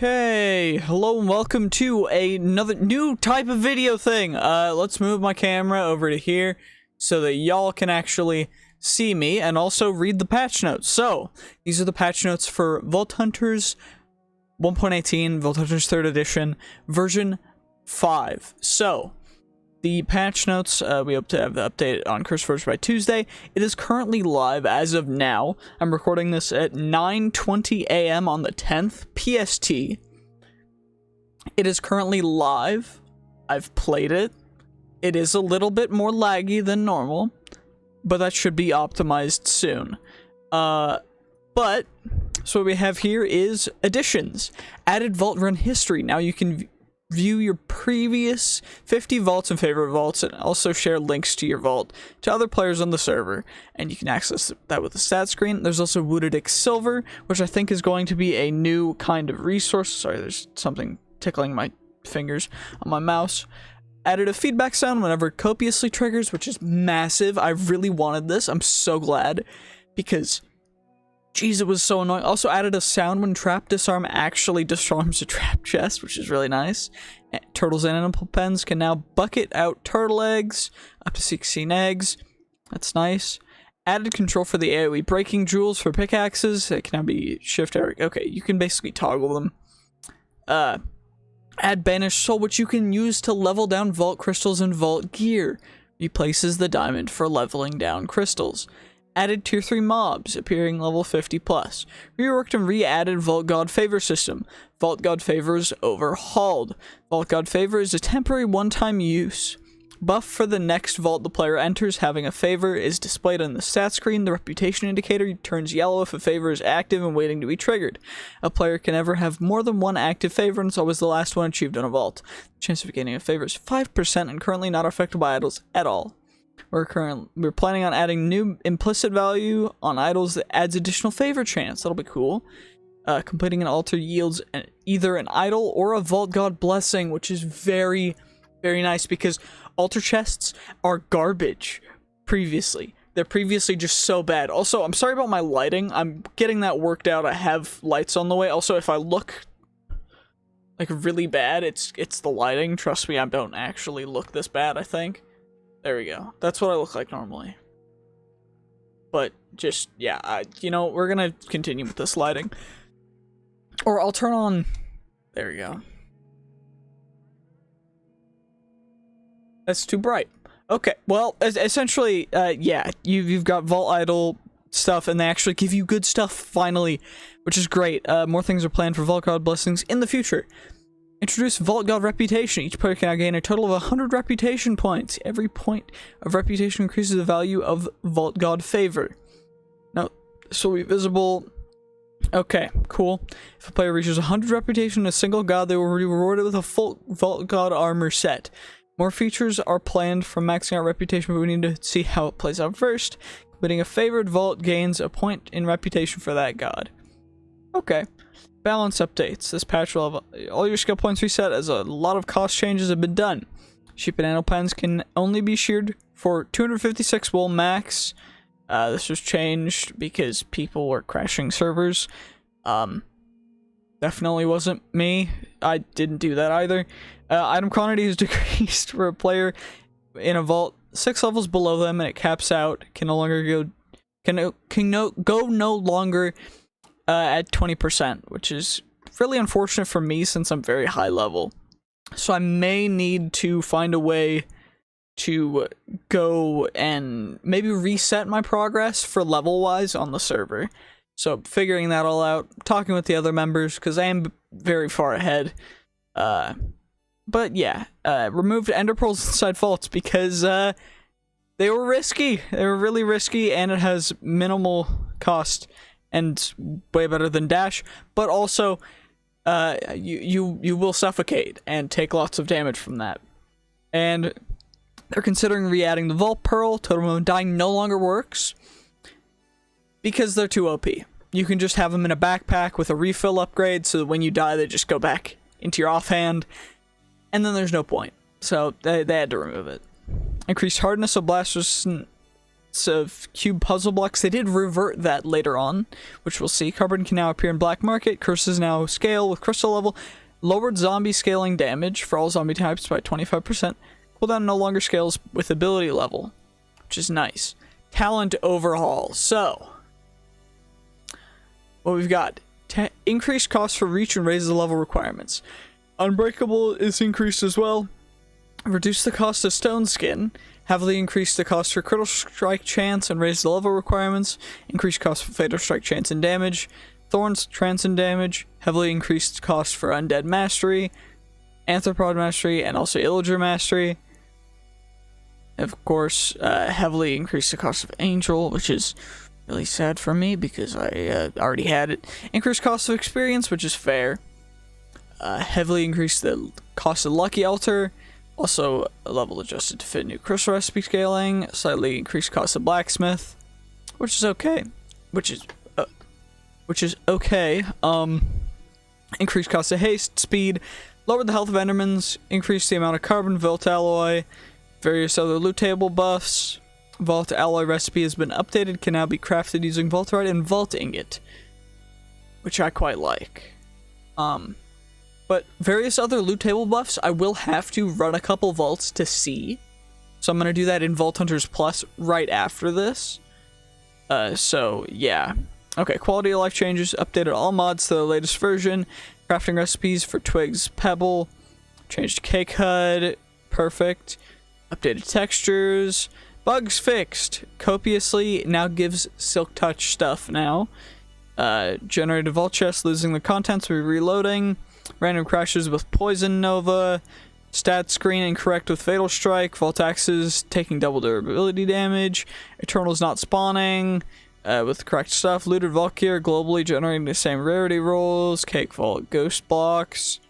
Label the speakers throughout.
Speaker 1: Okay, hello and welcome to another new type of video thing. Let's move my camera over to here so that y'all can actually see me and also read the patch notes. So, these are the patch notes for Vault Hunters 1.18, Vault Hunters 3rd edition, version 5. So, the patch notes, we hope to have the update on CurseForge by Tuesday. It is currently live as of now. I'm recording this at 9:20 a.m. on the 10th PST. It is currently live. I've played it. It is a little bit more laggy than normal, but that should be optimized soon. So what we have here is additions. Added vault run history. Now you can view your previous 50 vaults and favorite vaults, and also share links to your vault to other players on the server, and you can access that with the stat screen. There's also Woodedick Silver, which I think is going to be a new kind of resource. Sorry, there's something tickling my fingers on my mouse. Added a feedback sound whenever copiously triggers, which is massive. I really wanted this. I'm so glad, because jeez, it was so annoying. Also added a sound when trap disarm actually disarms a trap chest, which is really nice. Turtles and animal pens can now bucket out turtle eggs, up to 16 eggs. That's nice. Added control for the AoE breaking jewels for pickaxes. It can now be shift arrow. Okay, you can basically toggle them. Add banished soul, which you can use to level down vault crystals and vault gear. Replaces the diamond for leveling down crystals. Added tier 3 mobs, appearing level 50 plus. Reworked and re-added Vault God Favor system. Vault God Favor is overhauled. Vault God Favor is a temporary one-time use. Buff for the next vault the player enters having a favor is displayed on the stat screen. The reputation indicator turns yellow if a favor is active and waiting to be triggered. A player can never have more than one active favor, and it's always the last one achieved on a vault. The chance of gaining a favor is 5% and currently not affected by idols at all. We're planning on adding new implicit value on idols that adds additional favor chance. That'll be cool. Completing an altar yields either an idol or a Vault God blessing, which is very, very nice because altar chests are garbage previously. They're previously just so bad. Also, I'm sorry about my lighting. I'm getting that worked out. I have lights on the way. Also, if I look like really bad, it's the lighting. Trust me, I don't actually look this bad, I think. There we go. That's what I look like normally. But just, yeah, you know, we're gonna continue with this lighting. Or I'll turn on... There we go. That's too bright. Okay, well, essentially, yeah, you've got Vault Idol stuff, and they actually give you good stuff, finally, which is great. More things are planned for Vault God Blessings in the future. Introduce Vault God Reputation. Each player can now gain a total of 100 reputation points. Every point of reputation increases the value of Vault God Favor. Now, this will be visible. Okay, cool. If a player reaches 100 reputation in a single god, they will be rewarded with a full Vault God armor set. More features are planned for maxing out reputation, but we need to see how it plays out first. Completing a favored vault gains a point in reputation for that god. Okay. Balance updates. This patch will have all your skill points reset as a lot of cost changes have been done. Sheep and animal pens can only be sheared for 256 wool max. This was changed because people were crashing servers. Definitely wasn't me. I didn't do that either. Item quantity is decreased for a player in a vault 6 levels below them, and it caps out. Can no longer go no longer at 20%, which is really unfortunate for me since I'm very high level. So I may need to find a way to go and maybe reset my progress for level-wise on the server. So figuring that all out, talking with the other members, because I am very far ahead. But yeah, removed ender pearls inside vaults because they were risky. They were really risky, and it has minimal cost and way better than dash, but also you will suffocate and take lots of damage from that. And they're considering re-adding the Vault Pearl. Totem of Dying no longer works because they're too OP. You can just have them in a backpack with a refill upgrade, so that when you die they just go back into your offhand, and then there's no point. So they had to remove it. Increased hardness of blast resistance of cube puzzle blocks. They did revert that later on, which we'll see. Carbon can now appear in black market. Curses now scale with crystal level. Lowered zombie scaling damage for all zombie types by 25%. Cooldown no longer scales with ability level, which is nice. Talent overhaul. So, what we've got: increased cost for reach and raises the level requirements. Unbreakable is increased as well. Reduce the cost of stone skin. Heavily increase the cost for critical strike chance and raise the level requirements. Increase cost for fatal strike chance and damage. Thorns, trance, and damage. Heavily increased cost for undead mastery, anthropod mastery, and also illager mastery. Of course, heavily increased the cost of angel, which is really sad for me because I already had it. Increased cost of experience, which is fair. Heavily increased the cost of lucky altar. Also, a level adjusted to fit new crystal recipe scaling. Slightly increased cost of blacksmith, which is okay. Which is okay. Increased cost of haste, speed. Lowered the health of endermans. Increased the amount of carbon vault alloy. Various other loot table buffs. Vault alloy recipe has been updated. Can now be crafted using vaultite and vault ingot, which I quite like. But various other loot table buffs, I will have to run a couple vaults to see. So I'm going to do that in Vault Hunters Plus right after this. So, yeah. Okay, quality of life changes. Updated all mods to the latest version. Crafting recipes for Twigs Pebble. Changed Cake HUD. Perfect. Updated textures. Bugs fixed. Copiously now gives Silk Touch stuff now. Generated vault chest, losing the contents, reloading. Random crashes with Poison Nova. Stat screen incorrect with Fatal Strike. Vault axes taking double durability damage. Eternals not spawning with the correct stuff. Looted Vault gear globally generating the same rarity rolls. Cake Vault Ghost blocks.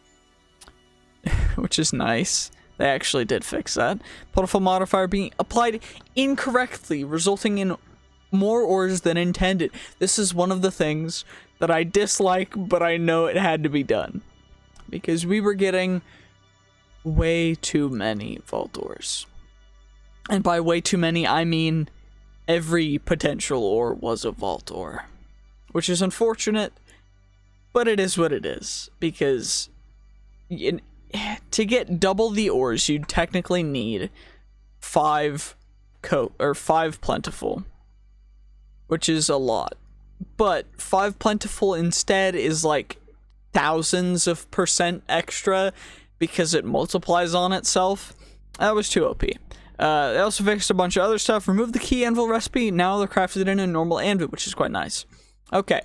Speaker 1: Which is nice. They actually did fix that. Plentiful modifier being applied incorrectly, resulting in more ores than intended. This is one of the things that I dislike, but I know it had to be done. Because we were getting way too many vault ores. And by way too many, I mean every potential ore was a vault ore. Which is unfortunate, but it is what it is. Because to get double the ores, you'd technically need 5 plentiful. Which is a lot. But 5 plentiful instead is like thousands of % extra because it multiplies on itself. That was too OP. They also fixed a bunch of other stuff. Removed the key anvil recipe. Now they're crafted in a normal anvil, which is quite nice. Okay.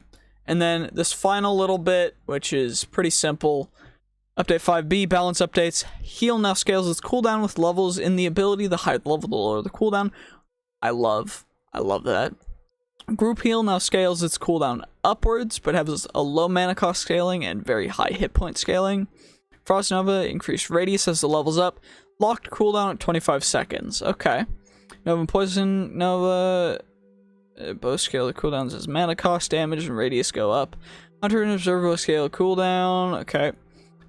Speaker 1: And then this final little bit, which is pretty simple. Update 5B, balance updates. Heal now scales its cooldown with levels in the ability. The higher the level, the lower the cooldown. I love that. Group heal now scales its cooldown upwards, but has a low mana cost scaling and very high hit point scaling. Frost Nova, increased radius as the levels up. Locked cooldown at 25 seconds. Okay. Nova and Poison Nova, both scale the cooldowns as mana cost, damage, and radius go up. Hunter and Observer will scale cooldown. Okay.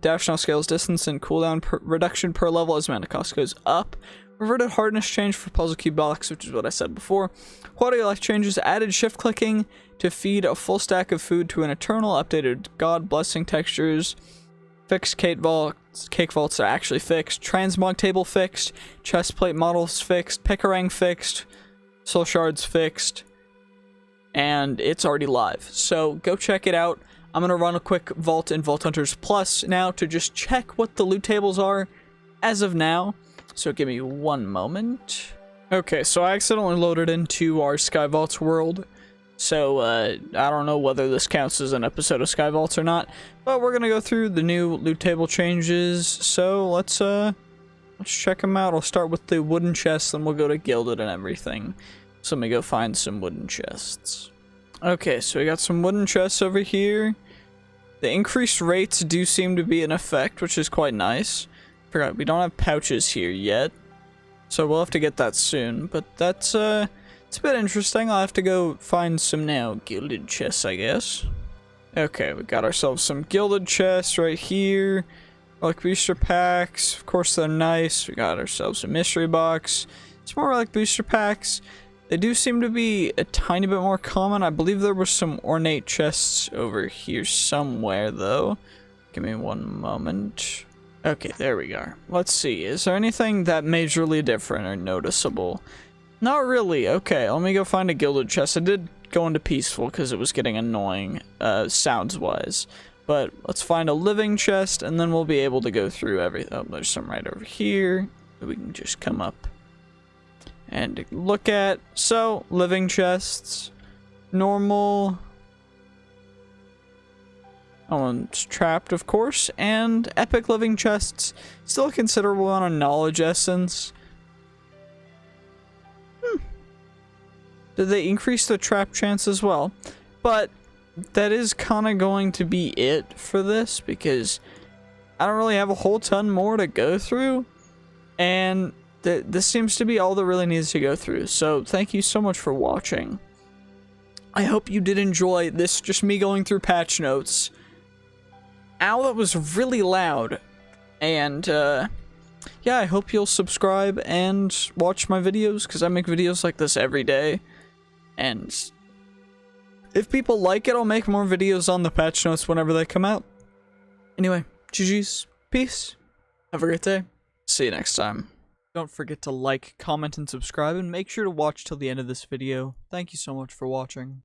Speaker 1: Dash now scales distance and cooldown reduction per level as mana cost goes up. Reverted hardness change for puzzle cube blocks, which is what I said before. Quality of life changes. Added shift clicking to feed a full stack of food to an eternal. Updated god blessing textures. Fixed cake vaults are actually fixed. Transmog table fixed. Chest plate models fixed. Picarang fixed. Soul shards fixed. And it's already live. So go check it out. I'm going to run a quick vault in Vault Hunters Plus now to just check what the loot tables are as of now. So give me one moment. Okay, so I accidentally loaded into our Sky Vaults world. So I don't know whether this counts as an episode of Sky Vaults or not. But we're gonna go through the new loot table changes. So let's check them out. I'll start with the wooden chests, then we'll go to gilded and everything. So let me go find some wooden chests. Okay, so we got some wooden chests over here. The increased rates do seem to be in effect, which is quite nice. Forgot, we don't have pouches here yet, so we'll have to get that soon, but that's, it's a bit interesting. I'll have to go find some now gilded chests, I guess. Okay, we got ourselves some gilded chests right here. Relic booster packs, of course they're nice. We got ourselves a mystery box. Some more relic booster packs. They do seem to be a tiny bit more common. I believe there were some ornate chests over here somewhere, though. Give me one moment. Okay, there we go. Let's see. Is there anything that majorly different or noticeable? Not really. Okay, let me go find a gilded chest. I did go into peaceful because it was getting annoying, sounds-wise. But let's find a living chest, and then we'll be able to go through everything. Oh, there's some right over here. We can just come up and look at. So, living chests, normal. That one's trapped, of course, and epic living chests. Still a considerable amount of knowledge essence. Did they increase the trap chance as well? But that is kind of going to be it for this, because I don't really have a whole ton more to go through, and this seems to be all that really needs to go through. So thank you so much for watching. I hope you did enjoy this, just me going through patch notes. Ow, that was really loud. And yeah, I hope you'll subscribe and watch my videos, because I make videos like this every day. And if people like it, I'll make more videos on the patch notes whenever they come out. Anyway, GG's, peace, have a great day, see you next time. Don't forget to like, comment, and subscribe, and make sure to watch till the end of this video. Thank you so much for watching.